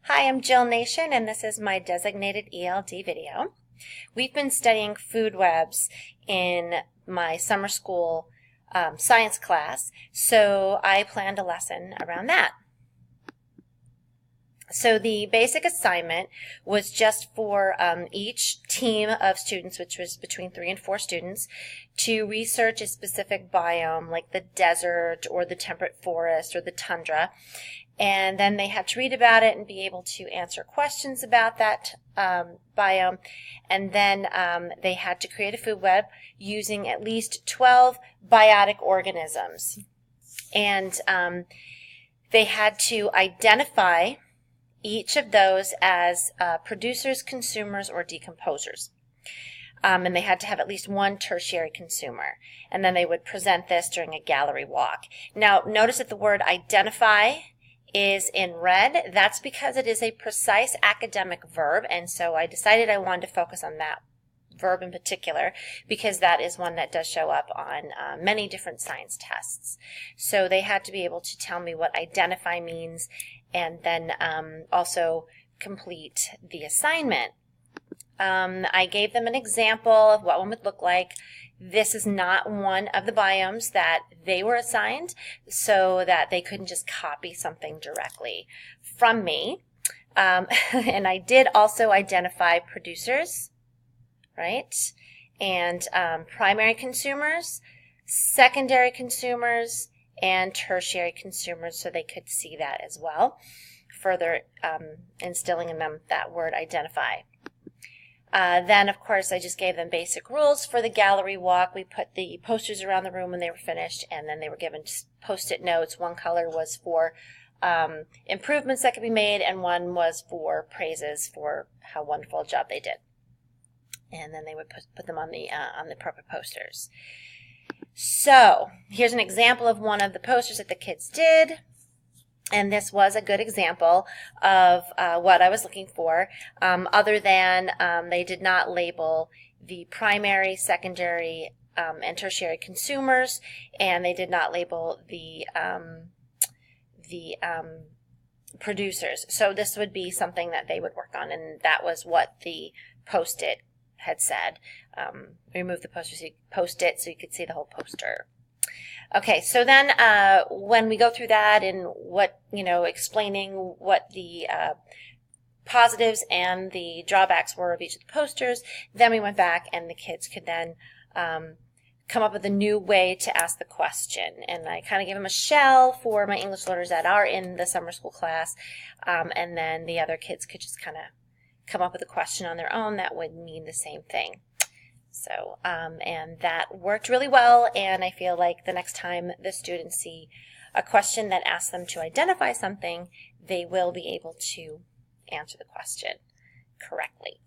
Hi, I'm Jill Nation, and this is my Designated ELD video. We've been studying food webs in my summer school science class, so I planned a lesson around that. So the basic assignment was just for each team of students, which was between 3 and 4 students, to research a specific biome like the desert or the temperate forest or the tundra. And then they had to read about it and be able to answer questions about that biome. And then they had to create a food web using at least 12 biotic organisms. And they had to identify each of those as producers, consumers, or decomposers. And they had to have at least one tertiary consumer. And then they would present this during a gallery walk. Now, notice that the word identify is in red. That's because it is a precise academic verb, and so I decided I wanted to focus on that verb in particular because that is one that does show up on many different science tests. So they had to be able to tell me what identify means and then also complete the assignment. I gave them an example of what one would look like. This is not one of the biomes that they were assigned, so that they couldn't just copy something directly from me. And I did also identify producers, right? And primary consumers, secondary consumers, and tertiary consumers, so they could see that as well, further instilling in them that word identify. Then, of course, I just gave them basic rules for the gallery walk. We put the posters around the room when they were finished, and then they were given Post-it notes. One color was for improvements that could be made, and one was for praises for how wonderful a job they did. And then they would put them on the appropriate posters. So here's an example of one of the posters that the kids did. And this was a good example of what I was looking for, other than they did not label the primary, secondary, and tertiary consumers, and they did not label the producers. So this would be something that they would work on, and that was what the Post-it had said. Remove the Post-it so you could see the whole poster. Okay, so then when we go through that and what, explaining what the positives and the drawbacks were of each of the posters, then we went back and the kids could then come up with a new way to ask the question. And I kind of gave them a shell for my English learners that are in the summer school class, and then the other kids could just kind of come up with a question on their own that would mean the same thing. So, and that worked really well, and I feel like the next time the students see a question that asks them to identify something, they will be able to answer the question correctly.